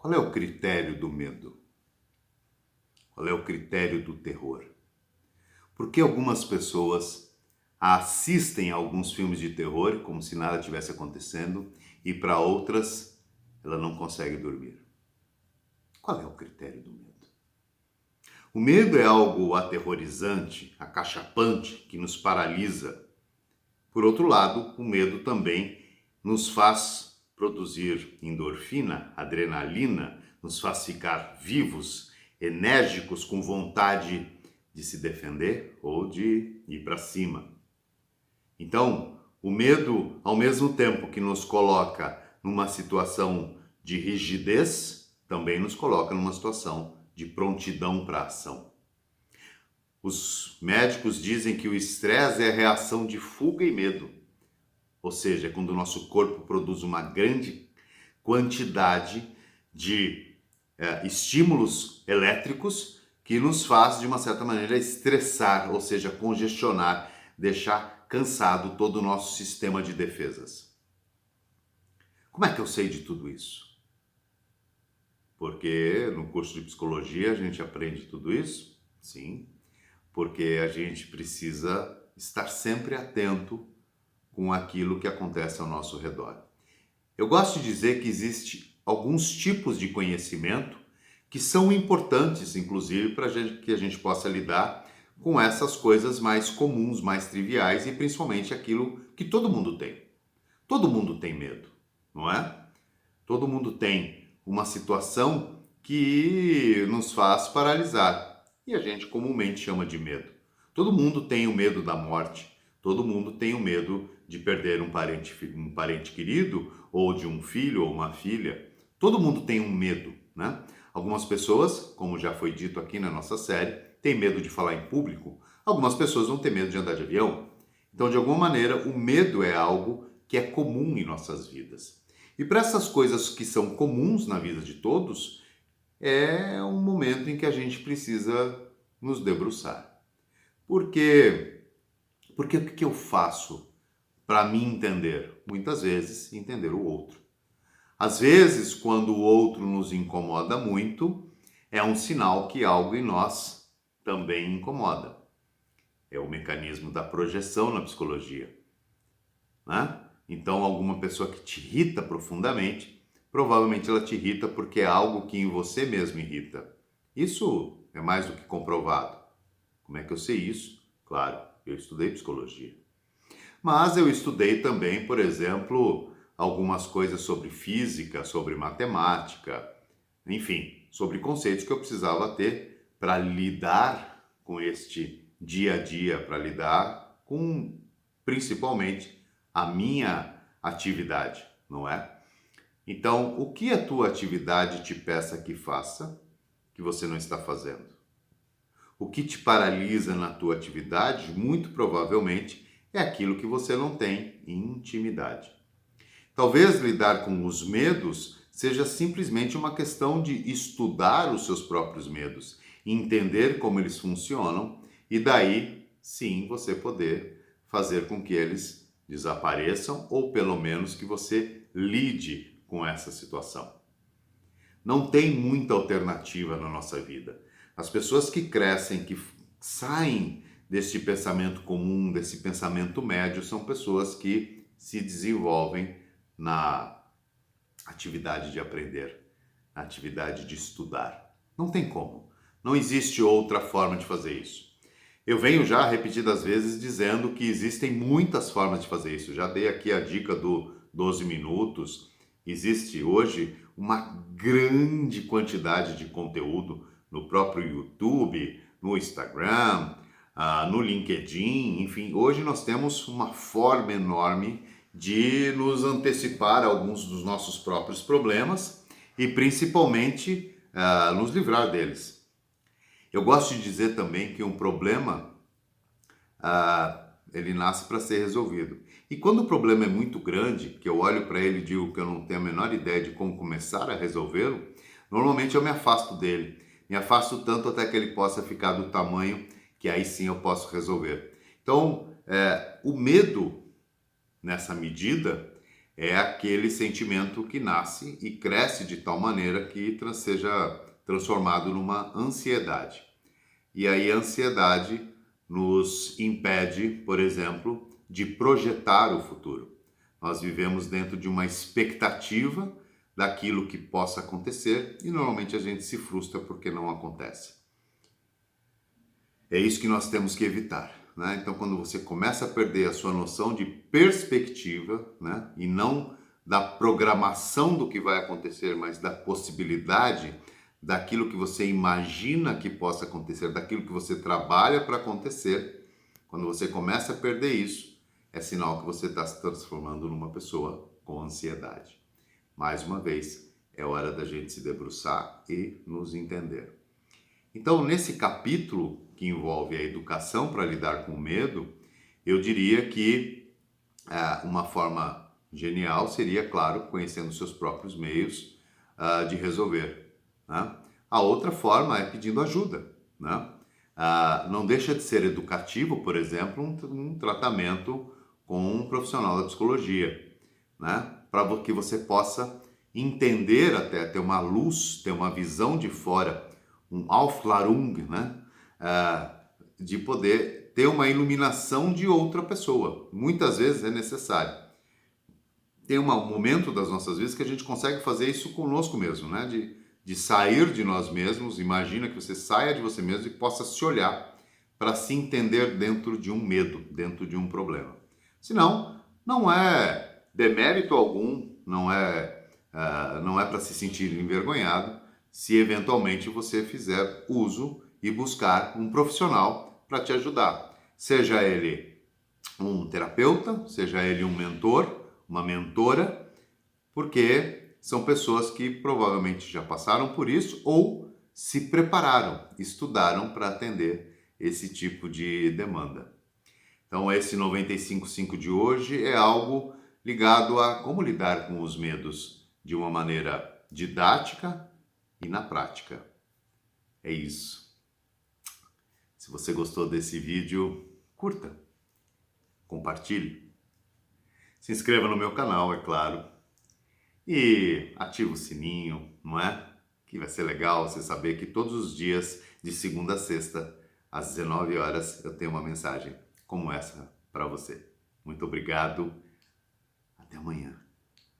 Qual é o critério do medo? Qual é o critério do terror? Por que algumas pessoas assistem a alguns filmes de terror como se nada tivesse acontecendo e para outras ela não consegue dormir? Qual é o critério do medo? O medo é algo aterrorizante, acachapante, que nos paralisa. Por outro lado, o medo também nos faz produzir endorfina, adrenalina, nos faz ficar vivos, enérgicos, com vontade de se defender ou de ir para cima. Então, o medo, ao mesmo tempo que nos coloca numa situação de rigidez, também nos coloca numa situação de prontidão para a ação. Os médicos dizem que o estresse é a reação de fuga e medo, ou seja, é quando o nosso corpo produz uma grande quantidade de estímulos elétricos que nos faz, de uma certa maneira, estressar, ou seja, congestionar, deixar cansado todo o nosso sistema de defesas. Como é que eu sei de tudo isso? Porque no curso de psicologia a gente aprende tudo isso? Sim, porque a gente precisa estar sempre atento com aquilo que acontece ao nosso redor. Eu gosto de dizer que existe alguns tipos de conhecimento que são importantes, inclusive, para que a gente possa lidar com essas coisas mais comuns, mais triviais e principalmente aquilo que todo mundo tem. Todo mundo tem medo, não é? Todo mundo tem uma situação que nos faz paralisar e a gente comumente chama de medo. Todo mundo tem o medo da morte, todo mundo tem o medo de perder um parente querido ou de um filho ou uma filha. Todo mundo tem um medo, né? Algumas pessoas, como já foi dito aqui na nossa série, têm medo de falar em público. Algumas pessoas vão ter medo de andar de avião. Então, de alguma maneira, o medo é algo que é comum em nossas vidas. E para essas coisas que são comuns na vida de todos, é um momento em que a gente precisa nos debruçar. Por quê? Porque o que eu faço para me entender? Muitas vezes, entender o outro. Às vezes, quando o outro nos incomoda muito, é um sinal que algo em nós também incomoda. É o mecanismo da projeção na psicologia, né? Então, alguma pessoa que te irrita profundamente, provavelmente ela te irrita porque é algo que em você mesmo irrita. Isso é mais do que comprovado. Como é que eu sei isso? Claro, eu estudei psicologia. Mas eu estudei também, por exemplo, algumas coisas sobre física, sobre matemática, enfim, sobre conceitos que eu precisava ter para lidar com este dia a dia, para lidar com principalmente a minha atividade, não é? Então, o que a tua atividade te peça que faça, que você não está fazendo? O que te paralisa na tua atividade, muito provavelmente, é aquilo que você não tem intimidade. Talvez lidar com os medos seja simplesmente uma questão de estudar os seus próprios medos, entender como eles funcionam e daí, sim, você poder fazer com que eles desapareçam ou pelo menos que você lide com essa situação. Não tem muita alternativa na nossa vida. As pessoas que crescem, que saem desse pensamento comum, desse pensamento médio, são pessoas que se desenvolvem na atividade de aprender, na atividade de estudar. Não tem como. Não existe outra forma de fazer isso. Eu venho já repetidas vezes dizendo que existem muitas formas de fazer isso. Já dei aqui a dica do 12 minutos. Existe hoje uma grande quantidade de conteúdo no próprio YouTube, no Instagram, no LinkedIn, enfim. Hoje nós temos uma forma enorme de nos antecipar a alguns dos nossos próprios problemas e principalmente nos livrar deles. Eu gosto de dizer também que um problema, ele nasce para ser resolvido. E quando o problema é muito grande, que eu olho para ele e digo que eu não tenho a menor ideia de como começar a resolvê-lo, normalmente eu me afasto dele. Me afasto tanto até que ele possa ficar do tamanho que aí sim eu posso resolver. Então, o medo, nessa medida, é aquele sentimento que nasce e cresce de tal maneira que seja transformado numa ansiedade. E aí a ansiedade nos impede, por exemplo, de projetar o futuro. Nós vivemos dentro de uma expectativa daquilo que possa acontecer e normalmente a gente se frustra porque não acontece. É isso que nós temos que evitar, né? Então, quando você começa a perder a sua noção de perspectiva, né, e não da programação do que vai acontecer, mas da possibilidade daquilo que você imagina que possa acontecer, daquilo que você trabalha para acontecer, quando você começa a perder isso, é sinal que você está se transformando numa pessoa com ansiedade. Mais uma vez, é hora da gente se debruçar e nos entender. Então, nesse capítulo que envolve a educação para lidar com o medo, eu diria que uma forma genial seria, claro, conhecendo seus próprios meios de resolver, né? A outra forma é pedindo ajuda, né? Não deixa de ser educativo, por exemplo, um tratamento com um profissional da psicologia, né? Para que você possa entender até, ter uma luz, ter uma visão de fora, um Aufklärung, né? De poder ter uma iluminação de outra pessoa. Muitas vezes é necessário. Tem um momento das nossas vidas que a gente consegue fazer isso conosco mesmo, né? De sair de nós mesmos. Imagina que você saia de você mesmo e possa se olhar para se entender dentro de um medo, dentro de um problema. Senão, não é demérito algum, não é para se sentir envergonhado se eventualmente você fizer uso e buscar um profissional para te ajudar. Seja ele um terapeuta, seja ele um mentor, uma mentora, porque são pessoas que provavelmente já passaram por isso ou se prepararam, estudaram para atender esse tipo de demanda. Então, esse 95.5 de hoje é algo ligado a como lidar com os medos de uma maneira didática e na prática. É isso. Se você gostou desse vídeo, curta, compartilhe, se inscreva no meu canal, é claro, e ative o sininho, não é? Que vai ser legal você saber que todos os dias, de segunda a sexta, às 19 horas, eu tenho uma mensagem como essa para você. Muito obrigado. Até amanhã.